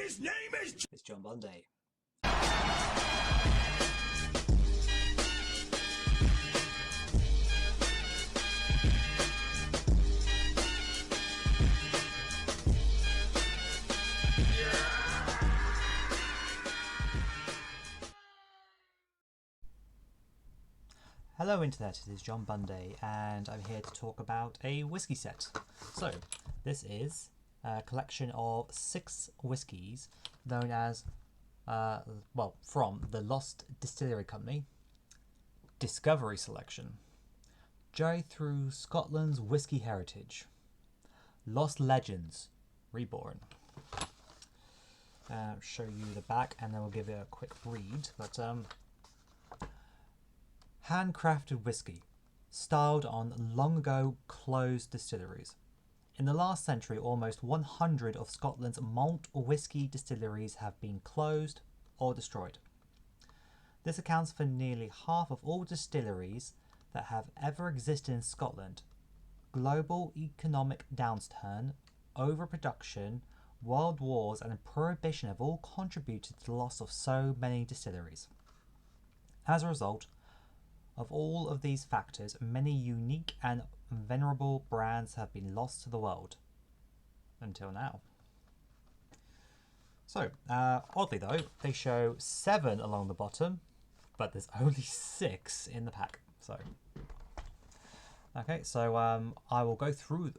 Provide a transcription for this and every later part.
his name is... It's John Bunday. Hello Internet, it is John Bunday and I'm here to talk about a whiskey set. So, this is a collection of 6 whiskies known as, from the Lost Distillery Company, Discovery Selection, Journey Through Scotland's Whiskey Heritage, Lost Legends, Reborn. Show you the back and then we'll give it a quick read, but handcrafted whiskey, styled on long ago closed distilleries. In the last century, almost 100 of Scotland's malt whiskey distilleries have been closed or destroyed. This accounts for nearly half of all distilleries that have ever existed in Scotland. Global economic downturn, overproduction, world wars and prohibition have all contributed to the loss of so many distilleries. As a result of all of these factors, many unique and venerable brands have been lost to the world. Until now. So, oddly though, they show 7 along the bottom, but there's only 6 in the pack. So, okay, so I will go through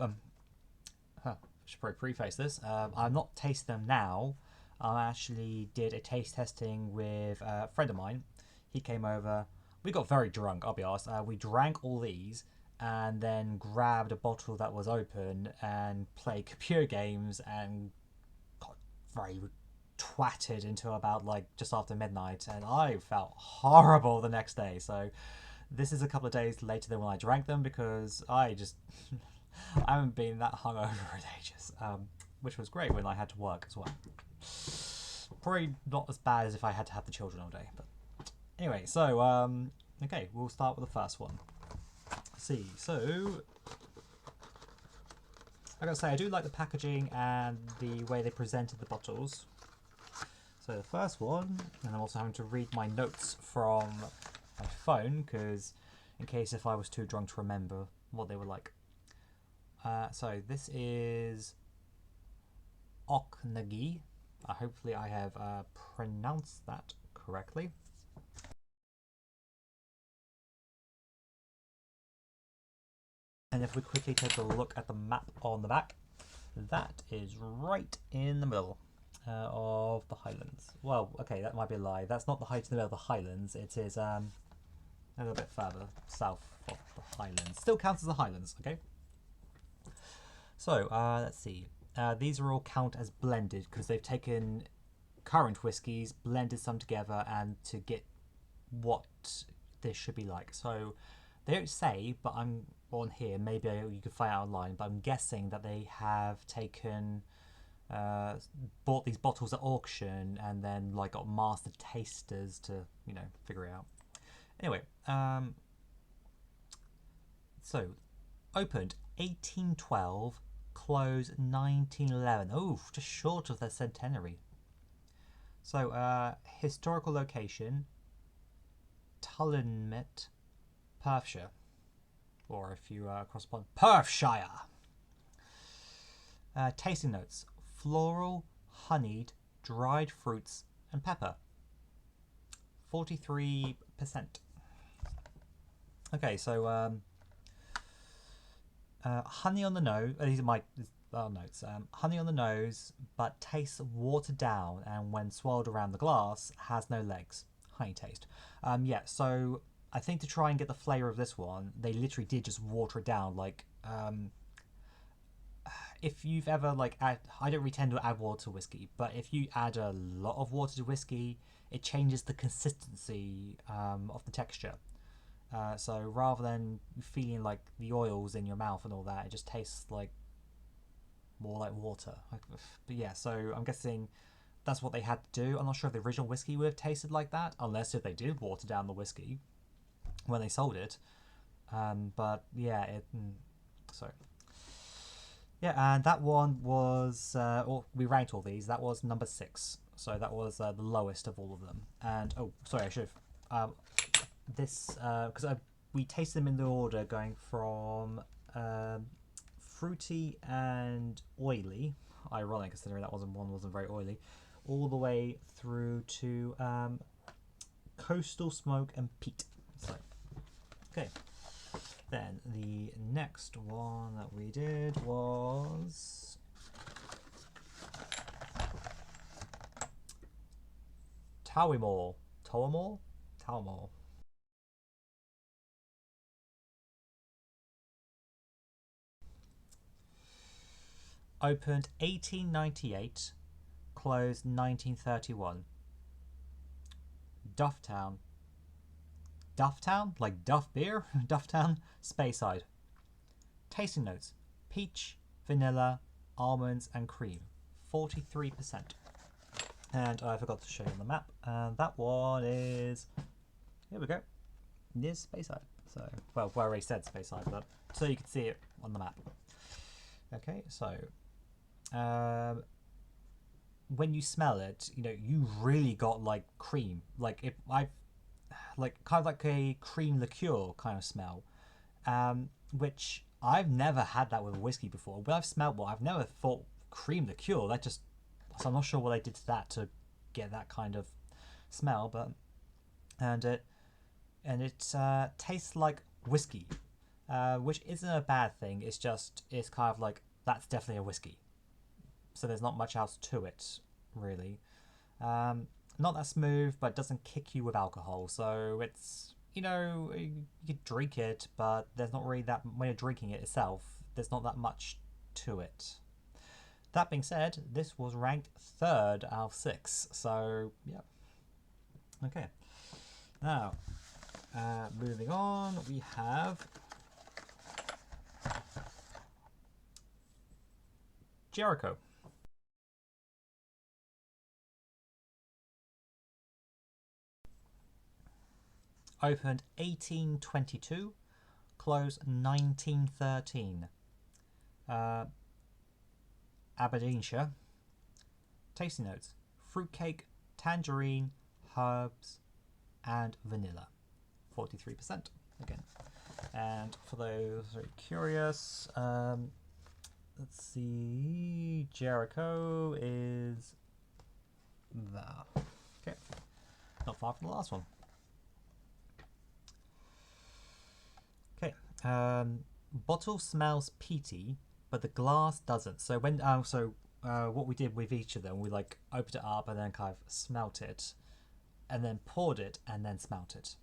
should probably preface this. I'm not tasting them now. I actually did a taste testing with a friend of mine. He came over. We got very drunk, I'll be honest. We drank all these and then grabbed a bottle that was open and played computer games and got very twatted until about just after midnight, and I felt horrible the next day. So this is a couple of days later than when I drank them because I just I haven't been that hungover in ages, which was great when I had to work as well. Probably not as bad as if I had to have the children all day, but anyway, so, okay, we'll start with the first one. Let's see, so, I gotta say, I do like the packaging and the way they presented the bottles. So the first one, and I'm also having to read my notes from my phone, because in case if I was too drunk to remember what they were like. So this is Oknagi. Hopefully I have pronounced that correctly. And if we quickly take a look at the map on the back, that is right in the middle of the Highlands. Well, okay, that might be a lie. That's not the height in the middle of the Highlands. It is a little bit further south of the Highlands. Still counts as the Highlands, okay? So, let's see. These are all count as blended because they've taken current whiskies, blended some together, and to get what this should be like. So, they don't say, but I'm on here. Maybe you can find out online, but I'm guessing that they have taken, bought these bottles at auction and then got master tasters to, figure it out. Anyway, so opened 1812, closed 1911. Oh, just short of their centenary. So, historical location, Tullinmet, Perthshire, or if you correspond, Perthshire. Tasting notes: floral, honeyed, dried fruits, and pepper. 43%. Okay, so honey on the nose. These are my notes. Honey on the nose, but tastes watered down, and when swirled around the glass, has no legs. Honey taste. Yeah. So I think to try and get the flavour of this one, they literally did just water it down. If you've ever I don't really tend to add water to whiskey, but if you add a lot of water to whiskey, it changes the consistency of the texture. So rather than feeling like the oils in your mouth and all that, it just tastes more like water. But yeah, so I'm guessing that's what they had to do. I'm not sure if the original whiskey would have tasted like that, unless if they did water down the whiskey when they sold it. But yeah, so Yeah, and that one was, or we ranked all these. That was number 6, so that was the lowest of all of them. And oh, sorry, I should have this because we tasted them in the order going from fruity and oily. Ironic, considering that wasn't very oily, all the way through to coastal smoke and peat. So, okay. Then the next one that we did was Towimore. Towimore? Towimore. Opened 1898, closed 1931. Dufftown. Dufftown? Like Duff beer? Dufftown? Speyside. Tasting notes: peach, vanilla, almonds, and cream. 43%. And I forgot to show you on the map. And that one is, here we go, near Speyside. So, well, I already said Speyside, but so you can see it on the map. Okay, so when you smell it, you know, you really got like cream. Like if I, like kind of like a cream liqueur kind of smell, which I've never had that with whiskey before. When I've smelled one, I've never thought cream liqueur. That just, so I'm not sure what they did to that to get that kind of smell, but and it tastes like whiskey, which isn't a bad thing. It's just it's kind of like that's definitely a whiskey. So there's not much else to it, really. Not that smooth, but it doesn't kick you with alcohol. So it's, you know, you could drink it, but there's not really that, when you're drinking it itself, there's not that much to it. That being said, this was ranked 3rd out of 6. So, yeah. Okay. Now, moving on, we have Jericho. Opened 1822, closed 1913. Aberdeenshire. Tasting notes: fruitcake, tangerine, herbs, and vanilla. 43% again. And for those very curious, let's see, Jericho is there. Okay, not far from the last one. Okay, bottle smells peaty, but the glass doesn't. So when what we did with each of them, we like opened it up and then kind of smelt it, and then poured it and then smelt it.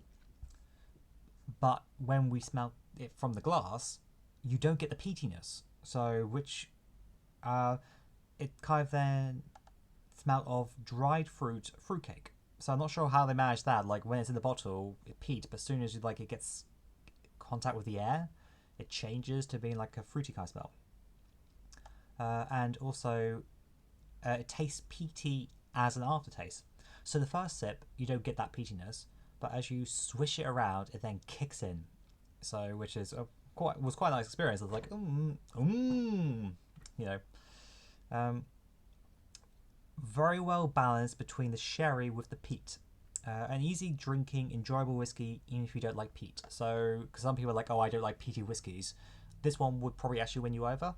But when we smelt it from the glass, you don't get the peatiness. So which it kind of then smelled of dried fruitcake. So I'm not sure how they managed that. Like when it's in the bottle, it peat, but as soon as it gets contact with the air, it changes to being like a fruity kind of smell. And also, it tastes peaty as an aftertaste. So the first sip, you don't get that peatiness, but as you swish it around, it then kicks in. So, which is quite a nice experience. It's like, you know, very well balanced between the sherry with the peat. An easy drinking, enjoyable whiskey, even if you don't like peat. So, because some people are like, oh, I don't like peaty whiskies. This one would probably actually win you over.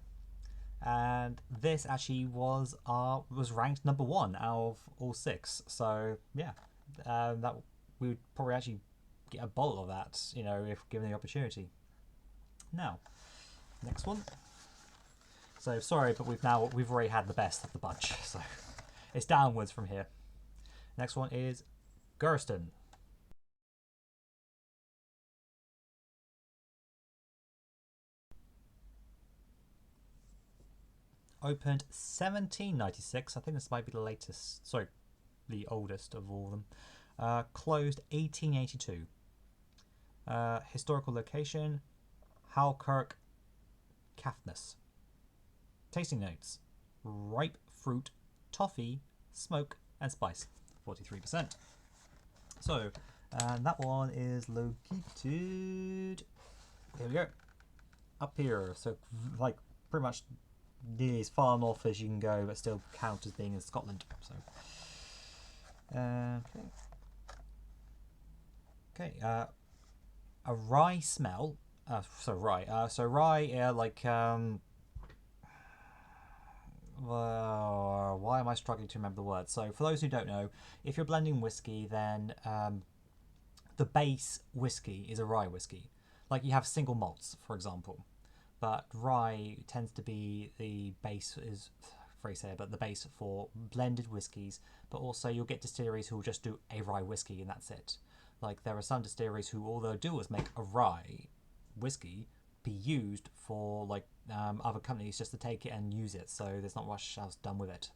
And this actually was ranked number 1 out of all 6. So yeah, that we would probably actually get a bottle of that, you know, if given the opportunity. Now, next one. So sorry, but we've already had the best of the bunch, so it's downwards from here. Next one is Gurston. Opened 1796. I think this might be the latest. Sorry, the oldest of all of them. Closed 1882. Historical location: Halkirk, Caithness. Tasting notes: ripe fruit, toffee, smoke, and spice. 43%. So, and that one is located. Here we go. Up here. So, like pretty much nearly as far north as you can go, but still count as being in Scotland. So, okay. Okay. A rye smell. So rye. So rye, like why am I struggling to remember the word? So for those who don't know, if you're blending whiskey, then the base whiskey is a rye whiskey. Like you have single malts, for example, but rye tends to be the base is phrase here, but the base for blended whiskies. But also you'll get distilleries who will just do a rye whiskey and that's it. Like there are some distilleries who all they'll do is make a rye whiskey be used for like other companies just to take it and use it, so there's not much else done with it.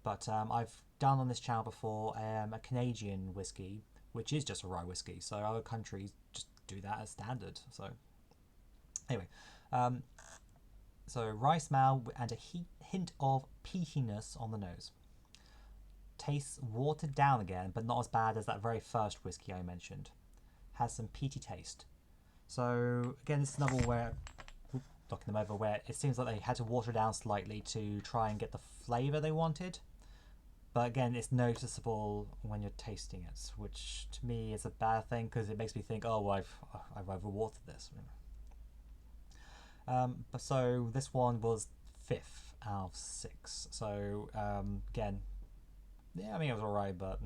But I've done on this channel before a Canadian whiskey, which is just a rye whiskey, so other countries just do that as standard. So anyway, so rye smell and a hint of peatiness on the nose. Tastes watered down again, but not as bad as that very first whiskey I mentioned. Has some peaty taste. So again, this is another one where, knocking them over, where it seems like they had to water down slightly to try and get the flavour they wanted. But again, it's noticeable when you're tasting it, which to me is a bad thing because it makes me think, oh, well, I've overwatered this. But so this one was 5th out of 6. So again, yeah, I mean it was alright, but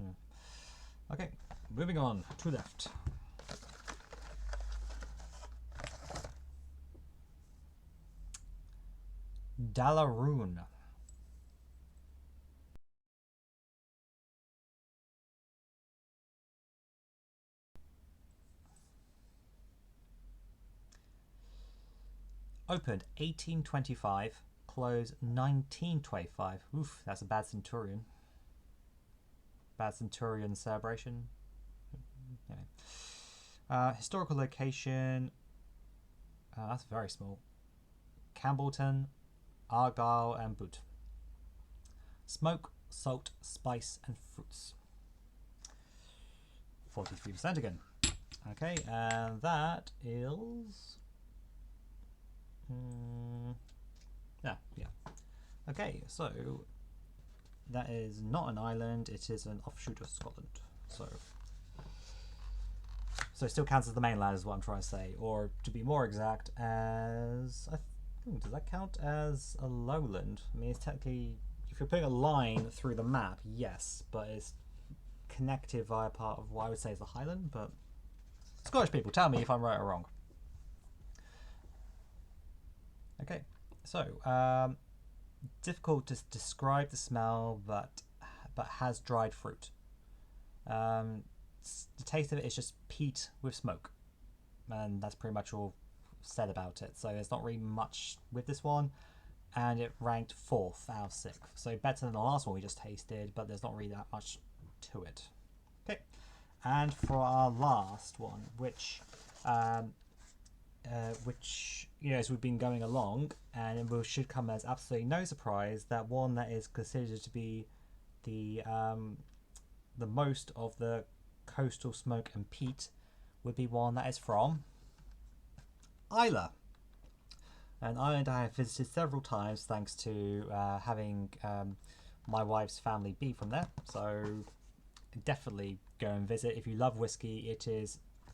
okay. Moving on to left. Dalaroon. Opened 1825, closed 1925. Oof, that's a bad centurion. Bad centurion celebration. Anyway. Historical location. That's very small. Campbellton, Argyll and Boot. Smoke, salt, spice and fruits. 43% again. Okay, and that is... yeah. Okay, so that is not an island, it is an offshoot of Scotland. So it still counts as the mainland is what I'm trying to say. Or to be more exact, as... does that count as a lowland? I mean, it's technically... If you're putting a line through the map, yes, but it's connected via part of what I would say is the Highland, but Scottish people, tell me if I'm right or wrong. Okay, so difficult to describe the smell, but has dried fruit. The taste of it is just peat with smoke, and that's pretty much all said about it. So there's not really much with this one, and it ranked 4th out of 6, so better than the last one we just tasted, but there's not really that much to it. Okay, and for our last one, which you know, as we've been going along, and it should come as absolutely no surprise that one that is considered to be the most of the coastal smoke and peat would be one that is from Islay. An island I have visited several times thanks to having my wife's family be from there. So definitely go and visit. If you love whiskey,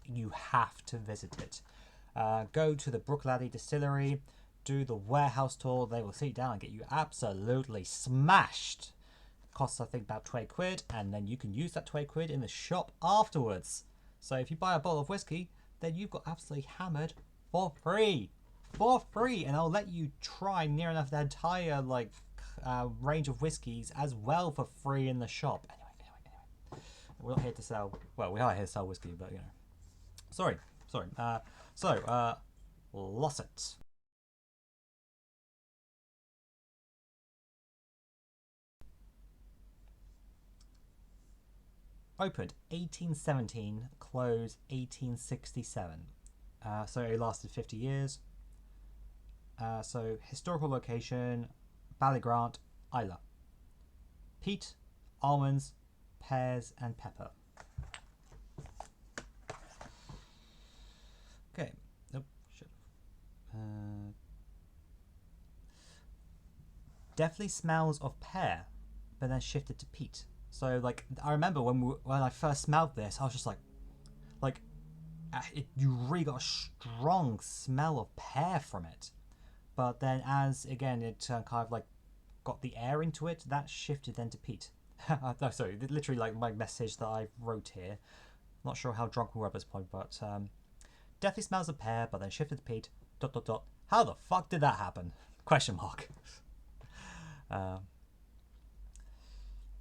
you have to visit it. Go to the Brookladdy Distillery, do the warehouse tour. They will sit you down and get you absolutely smashed. Costs I think about 20 quid, and then you can use that 20 quid in the shop afterwards. So if you buy a bottle of whiskey, then you've got absolutely hammered for free. For free, and I'll let you try near enough the entire range of whiskies as well for free in the shop. Anyway. We're not here to sell, well, we are here to sell whiskey, but you know. Sorry. Losset. Opened 1817, closed 1867. So it lasted 50 years. So historical location, Ballygrant, Islay. Peat, almonds, pears and pepper. Okay. Nope. Shit. definitely smells of pear, but then shifted to peat. So like I remember when I first smelled this, I was just like you really got a strong smell of pear from it. But then as again it kind of like got the air into it, that shifted then to peat. No, sorry, literally like my message that I wrote here. Not sure how drunk we were at this point, but definitely smells of pear, but then shifted to peat. ... How the fuck did that happen? Question mark.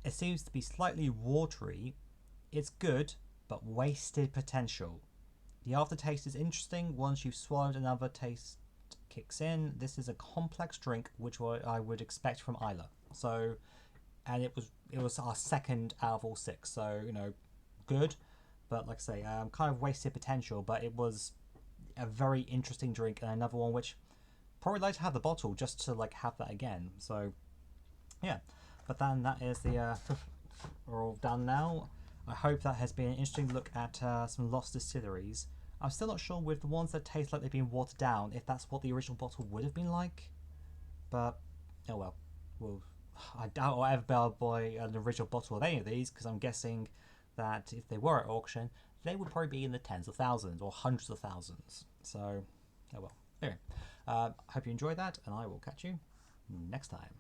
It seems to be slightly watery. It's good, but wasted potential. The aftertaste is interesting once you've swallowed, another taste kicks in. This is a complex drink, which I would expect from Isla. So, and it was our second out of all 6. So good, but like I say, kind of wasted potential. But it was a very interesting drink, and another one which probably like to have the bottle just to like have that again. So yeah, but then that is the we're all done now. I hope that has been an interesting look at some Lost Distilleries. I'm still not sure with the ones that taste like they've been watered down if that's what the original bottle would have been like, but oh well. I doubt I'll ever buy an original bottle of any of these, because I'm guessing that if they were at auction, they would probably be in the tens of thousands or hundreds of thousands. So, oh well. Anyway, I hope you enjoyed that, and I will catch you next time.